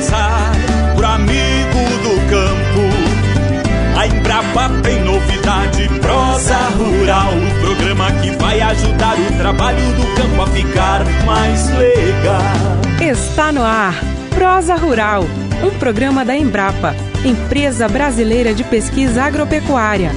começar, pro amigo do campo. A Embrapa tem novidade, Prosa Rural, o programa que vai ajudar o trabalho do campo a ficar mais legal. Está no ar, Prosa Rural, um programa da Embrapa, Empresa Brasileira de Pesquisa Agropecuária.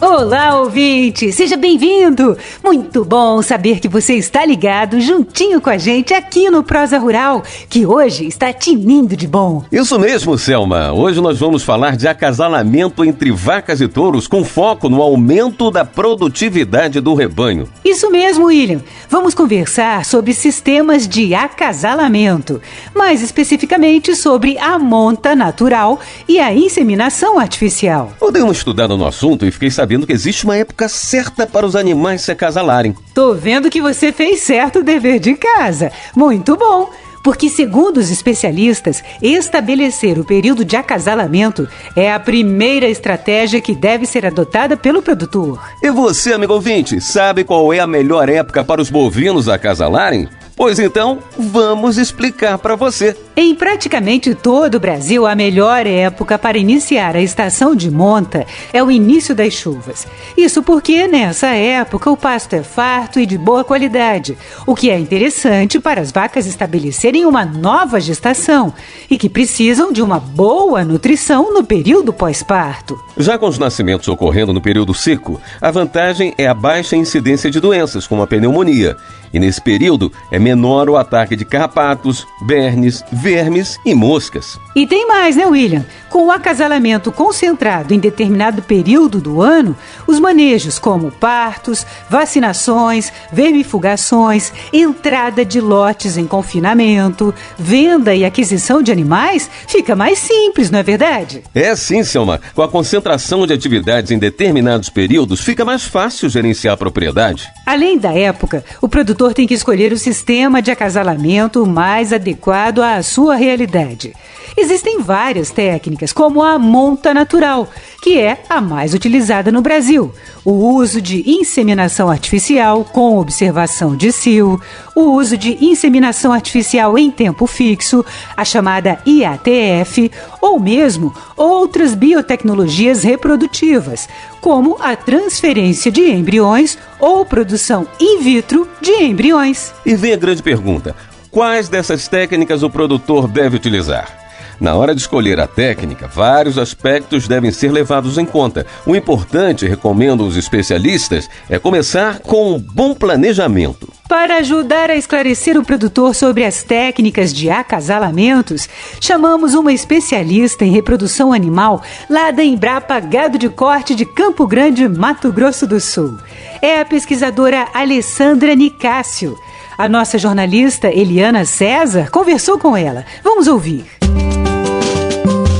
Olá, ouvinte! Seja bem-vindo! Muito bom saber que você está ligado juntinho com a gente aqui no Prosa Rural, que hoje está tinindo de bom. Isso mesmo, Selma! Hoje nós vamos falar de acasalamento entre vacas e touros com foco no aumento da produtividade do rebanho. Isso mesmo, William! Vamos conversar sobre sistemas de acasalamento, mais especificamente sobre a monta natural e a inseminação artificial. Eu dei uma estudada no assunto e fiquei sabendo que existe uma época certa para os animais se acasalarem. Tô vendo que você fez certo o dever de casa. Muito bom! Porque, segundo os especialistas, estabelecer o período de acasalamento é a primeira estratégia que deve ser adotada pelo produtor. E você, amigo ouvinte, sabe qual é a melhor época para os bovinos acasalarem? Pois então, vamos explicar para você. Em praticamente todo o Brasil, a melhor época para iniciar a estação de monta é o início das chuvas. Isso porque, nessa época, o pasto é farto e de boa qualidade, o que é interessante para as vacas estabelecerem uma nova gestação e que precisam de uma boa nutrição no período pós-parto. Já com os nascimentos ocorrendo no período seco, a vantagem é a baixa incidência de doenças, como a pneumonia. E nesse período é menor o ataque de carrapatos, bernes, vermes e moscas. E tem mais, né, William? Com o acasalamento concentrado em determinado período do ano, os manejos como partos, vacinações, vermifugações, entrada de lotes em confinamento, venda e aquisição de animais fica mais simples, não é verdade? É sim, Selma. Com a concentração de atividades em determinados períodos, fica mais fácil gerenciar a propriedade. Além da época, o produtor tem que escolher o sistema de acasalamento mais adequado à sua realidade. Existem várias técnicas, como a monta natural, que é a mais utilizada no Brasil, o uso de inseminação artificial com observação de cio, o uso de inseminação artificial em tempo fixo, a chamada IATF, ou mesmo outras biotecnologias reprodutivas, como a transferência de embriões ou produção in vitro de embriões. E vem a grande pergunta: quais dessas técnicas o produtor deve utilizar? Na hora de escolher a técnica, vários aspectos devem ser levados em conta. O importante, recomendam os especialistas, é começar com um bom planejamento. Para ajudar a esclarecer o produtor sobre as técnicas de acasalamentos, chamamos uma especialista em reprodução animal lá da Embrapa Gado de Corte de Campo Grande, Mato Grosso do Sul. É a pesquisadora Alessandra Nicásio. A nossa jornalista Eliana César conversou com ela. Vamos ouvir.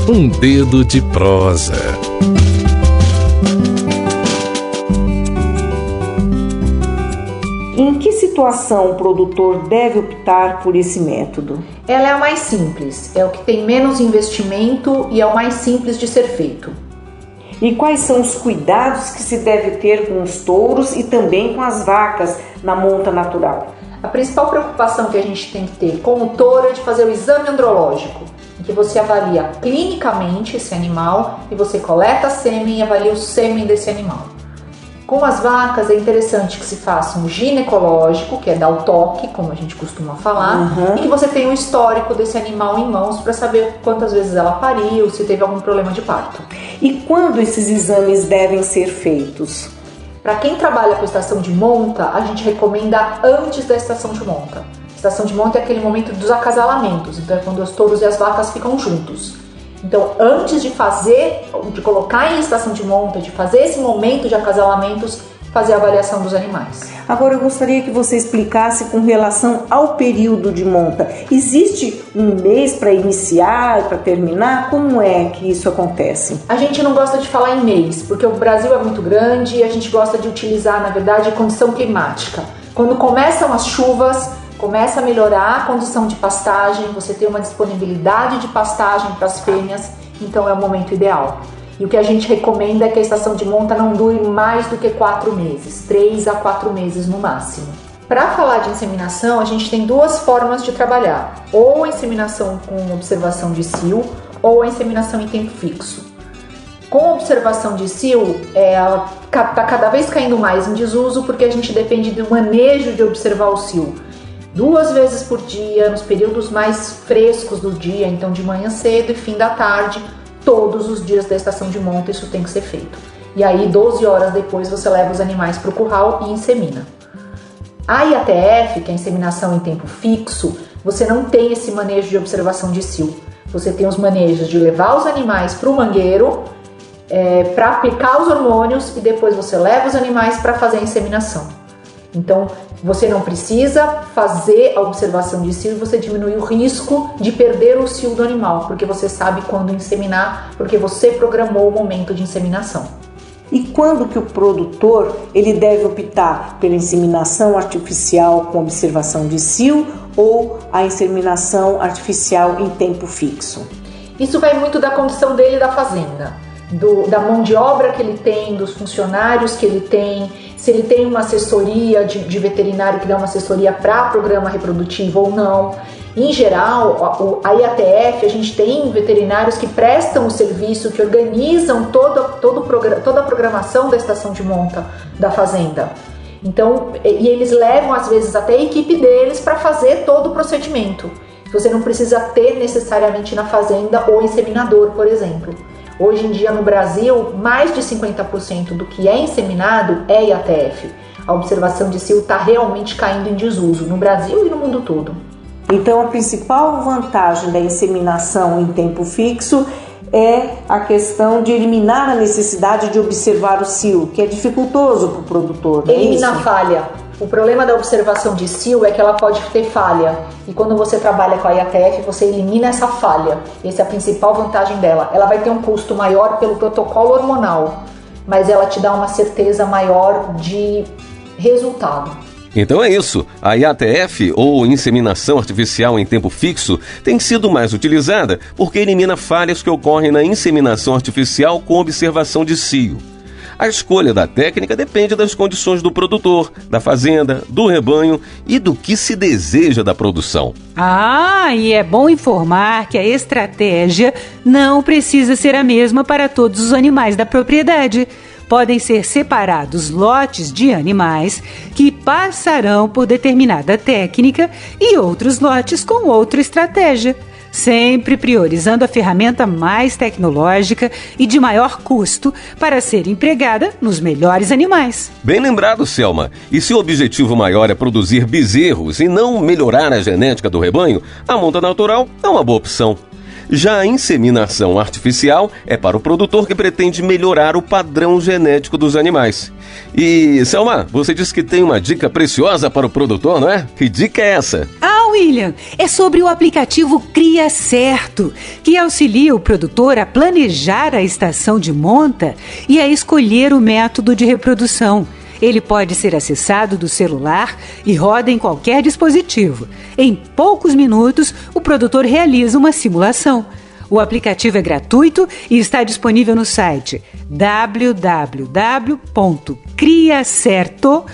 Um dedo de prosa. Em que situação o produtor deve optar por esse método? Ela é a mais simples, é o que tem menos investimento e é o mais simples de ser feito. E quais são os cuidados que se deve ter com os touros e também com as vacas na monta natural? A principal preocupação que a gente tem que ter com o touro é de fazer o exame andrológico, em que você avalia clinicamente esse animal e você coleta sêmen e avalia o sêmen desse animal. Com as vacas é interessante que se faça um ginecológico, que é dar o toque, como a gente costuma falar, e que você tenha um histórico desse animal em mãos para saber quantas vezes ela pariu, se teve algum problema de parto. E quando esses exames devem ser feitos? Para quem trabalha com estação de monta, a gente recomenda antes da estação de monta. Estação de monta é aquele momento dos acasalamentos, então é quando os touros e as vacas ficam juntos. Então, antes de colocar em estação de monta, de fazer esse momento de acasalamentos, fazer a avaliação dos animais. Agora eu gostaria que você explicasse com relação ao período de monta. Existe um mês para iniciar e para terminar? Como é que isso acontece? A gente não gosta de falar em mês, porque o Brasil é muito grande e a gente gosta de utilizar, na verdade, condição climática. Quando começam as chuvas, começa a melhorar a condição de pastagem, você tem uma disponibilidade de pastagem para as fêmeas, então é o momento ideal. E o que a gente recomenda é que a estação de monta não dure mais do que 4 meses, 3 a 4 meses no máximo. Para falar de inseminação, a gente tem duas formas de trabalhar, ou a inseminação com observação de cio, ou a inseminação em tempo fixo. Com observação de cio, ela está cada vez caindo mais em desuso, porque a gente depende do manejo de observar o cio 2 vezes por dia, nos períodos mais frescos do dia, então de manhã cedo e fim da tarde, todos os dias da estação de monta isso tem que ser feito. E aí 12 horas depois você leva os animais para o curral e insemina. A IATF, que é a inseminação em tempo fixo, você não tem esse manejo de observação de cio. Você tem os manejos de levar os animais para o mangueiro, para aplicar os hormônios, e depois você leva os animais para fazer a inseminação. Então, você não precisa fazer a observação de cio e você diminui o risco de perder o cio do animal, porque você sabe quando inseminar, porque você programou o momento de inseminação. E quando que o produtor ele deve optar pela inseminação artificial com observação de cio ou a inseminação artificial em tempo fixo? Isso vai muito da condição dele da fazenda, da mão de obra que ele tem, dos funcionários que ele tem, se ele tem uma assessoria de veterinário que dá uma assessoria para programa reprodutivo ou não. Em geral, a IATF, a gente tem veterinários que prestam o serviço, que organizam toda a programação da estação de monta da fazenda. Então, e eles levam às vezes até a equipe deles para fazer todo o procedimento. Você não precisa ter necessariamente na fazenda o inseminador, por exemplo. Hoje em dia no Brasil, mais de 50% do que é inseminado é IATF. A observação de cio está realmente caindo em desuso no Brasil e no mundo todo. Então a principal vantagem da inseminação em tempo fixo é a questão de eliminar a necessidade de observar o cio, que é dificultoso para o produtor. Elimina a falha. O problema da observação de cio é que ela pode ter falha. E quando você trabalha com a IATF, você elimina essa falha. Essa é a principal vantagem dela. Ela vai ter um custo maior pelo protocolo hormonal, mas ela te dá uma certeza maior de resultado. Então é isso, a IATF, ou inseminação artificial em tempo fixo, tem sido mais utilizada porque elimina falhas que ocorrem na inseminação artificial com observação de cio. A escolha da técnica depende das condições do produtor, da fazenda, do rebanho e do que se deseja da produção. E é bom informar que a estratégia não precisa ser a mesma para todos os animais da propriedade. Podem ser separados lotes de animais que passarão por determinada técnica e outros lotes com outra estratégia, sempre priorizando a ferramenta mais tecnológica e de maior custo para ser empregada nos melhores animais. Bem lembrado, Selma. E se o objetivo maior é produzir bezerros e não melhorar a genética do rebanho, a monta natural é uma boa opção. Já a inseminação artificial é para o produtor que pretende melhorar o padrão genético dos animais. E, Selma, você disse que tem uma dica preciosa para o produtor, não é? Que dica é essa? William, é sobre o aplicativo Cria Certo, que auxilia o produtor a planejar a estação de monta e a escolher o método de reprodução. Ele pode ser acessado do celular e roda em qualquer dispositivo. Em poucos minutos, o produtor realiza uma simulação. O aplicativo é gratuito e está disponível no site www.criacerto.com.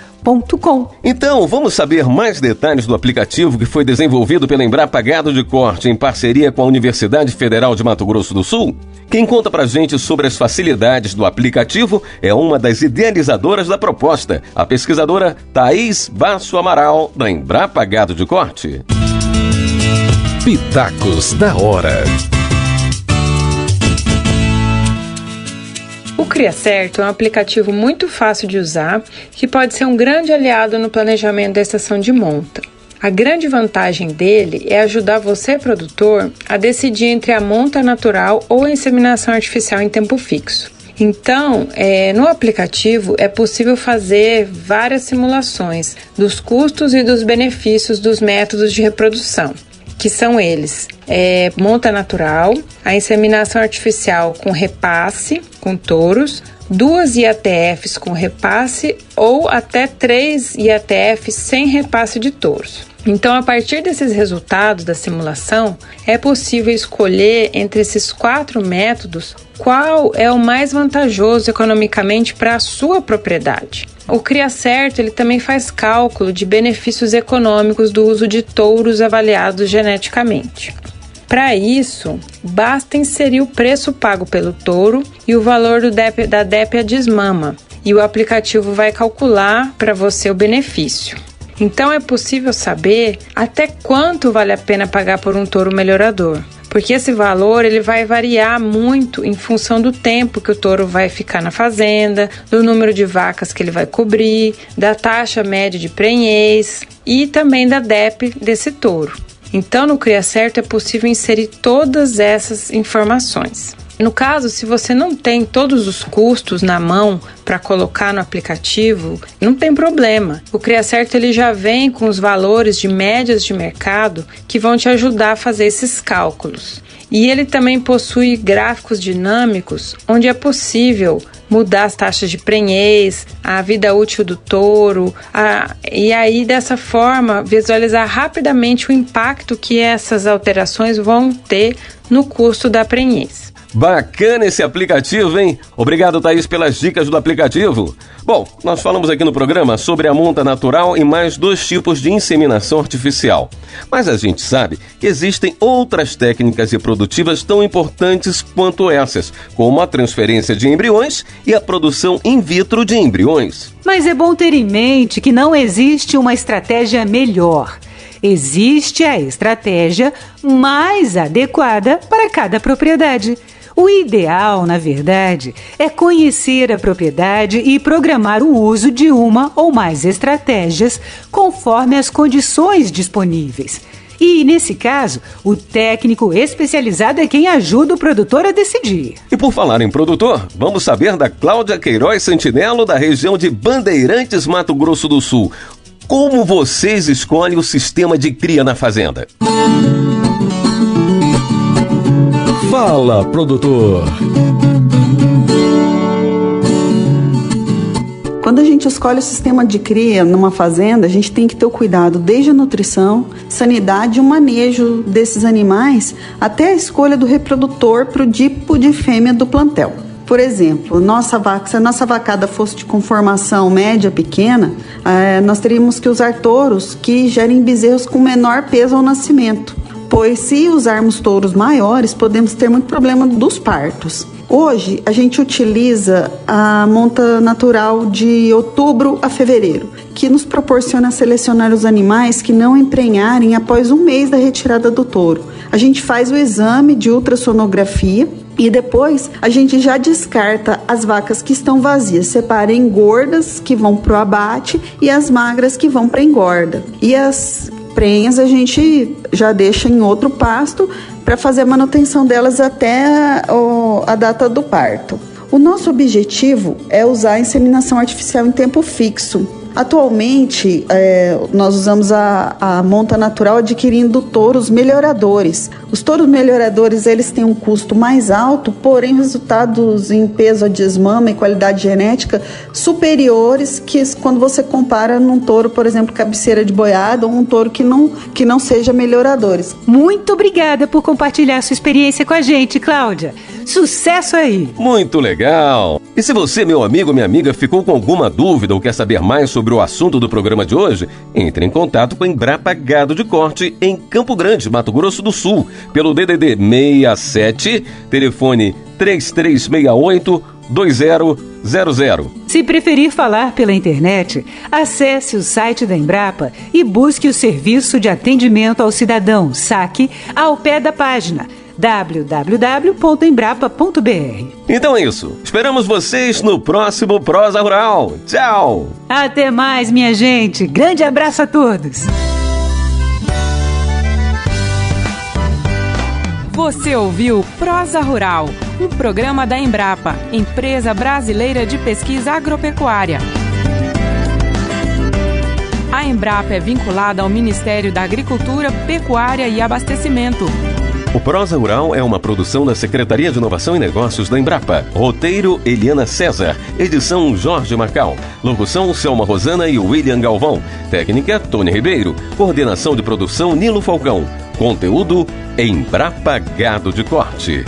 Então, vamos saber mais detalhes do aplicativo que foi desenvolvido pela Embrapa Gado de Corte em parceria com a Universidade Federal de Mato Grosso do Sul? Quem conta pra gente sobre as facilidades do aplicativo é uma das idealizadoras da proposta, a pesquisadora Thaís Basso Amaral, da Embrapa Gado de Corte. Pitacos da Hora. O Cria Certo é um aplicativo muito fácil de usar, que pode ser um grande aliado no planejamento da estação de monta. A grande vantagem dele é ajudar você, produtor, a decidir entre a monta natural ou a inseminação artificial em tempo fixo. Então, no aplicativo é possível fazer várias simulações dos custos e dos benefícios dos métodos de reprodução, que são eles: monta natural, a inseminação artificial com repasse, com touros, 2 IATFs com repasse ou até 3 IATFs sem repasse de touros. Então, a partir desses resultados da simulação, é possível escolher entre esses 4 métodos qual é o mais vantajoso economicamente para a sua propriedade. O CriaCerto ele também faz cálculo de benefícios econômicos do uso de touros avaliados geneticamente. Para isso, basta inserir o preço pago pelo touro e o valor da DEP desmama, e o aplicativo vai calcular para você o benefício. Então é possível saber até quanto vale a pena pagar por um touro melhorador, porque esse valor ele vai variar muito em função do tempo que o touro vai ficar na fazenda, do número de vacas que ele vai cobrir, da taxa média de prenhez e também da DEP desse touro. Então, no CriaCerto é possível inserir todas essas informações. No caso, se você não tem todos os custos na mão para colocar no aplicativo, não tem problema. O CriaCerto ele já vem com os valores de médias de mercado que vão te ajudar a fazer esses cálculos. E ele também possui gráficos dinâmicos, onde é possível mudar as taxas de prenhez, a vida útil do touro, e aí dessa forma visualizar rapidamente o impacto que essas alterações vão ter no custo da prenhez. Bacana esse aplicativo, hein? Obrigado, Thaís, pelas dicas do aplicativo. Bom, nós falamos aqui no programa sobre a monta natural e mais 2 tipos de inseminação artificial. Mas a gente sabe que existem outras técnicas reprodutivas tão importantes quanto essas, como a transferência de embriões e a produção in vitro de embriões. Mas é bom ter em mente que não existe uma estratégia melhor. Existe a estratégia mais adequada para cada propriedade. O ideal, na verdade, é conhecer a propriedade e programar o uso de uma ou mais estratégias conforme as condições disponíveis. E, nesse caso, o técnico especializado é quem ajuda o produtor a decidir. E por falar em produtor, vamos saber da Cláudia Queiroz Santinello, da região de Bandeirantes, Mato Grosso do Sul. Como vocês escolhem o sistema de cria na fazenda? Fala, produtor! Quando a gente escolhe o sistema de cria numa fazenda, a gente tem que ter o cuidado desde a nutrição, sanidade e o manejo desses animais, até a escolha do reprodutor para o tipo de fêmea do plantel. Por exemplo, se a nossa vacada fosse de conformação média pequena, nós teríamos que usar touros que gerem bezerros com menor peso ao nascimento, pois se usarmos touros maiores, podemos ter muito problema dos partos. Hoje, a gente utiliza a monta natural de outubro a fevereiro, que nos proporciona selecionar os animais que não emprenharem após 1 mês da retirada do touro. A gente faz o exame de ultrassonografia e depois a gente já descarta as vacas que estão vazias, separa em gordas que vão para o abate e as magras que vão para a engorda. E as prenhas a gente já deixa em outro pasto para fazer a manutenção delas até a data do parto. O nosso objetivo é usar a inseminação artificial em tempo fixo. Atualmente, nós usamos a monta natural adquirindo touros melhoradores. Os touros melhoradores eles têm um custo mais alto, porém resultados em peso a desmama e qualidade genética superiores que quando você compara num touro, por exemplo, cabeceira de boiada ou um touro que não seja melhoradores. Muito obrigada por compartilhar sua experiência com a gente, Cláudia. Sucesso aí! Muito legal! E se você, meu amigo ou minha amiga, ficou com alguma dúvida ou quer saber mais sobre o assunto do programa de hoje, entre em contato com a Embrapa Gado de Corte em Campo Grande, Mato Grosso do Sul, pelo DDD 67, telefone 3368-2000. Se preferir falar pela internet, acesse o site da Embrapa e busque o Serviço de Atendimento ao Cidadão, SAC, ao pé da página www.embrapa.br. Então é isso. Esperamos vocês no próximo Prosa Rural. Tchau! Até mais, minha gente. Grande abraço a todos. Você ouviu Prosa Rural, um programa da Embrapa, Empresa Brasileira de Pesquisa Agropecuária. A Embrapa é vinculada ao Ministério da Agricultura, Pecuária e Abastecimento. O Prosa Rural é uma produção da Secretaria de Inovação e Negócios da Embrapa. Roteiro, Eliana César. Edição, Jorge Macau. Locução, Selma Rosana e William Galvão. Técnica, Tony Ribeiro. Coordenação de produção, Nilo Falcão. Conteúdo, Embrapa Gado de Corte.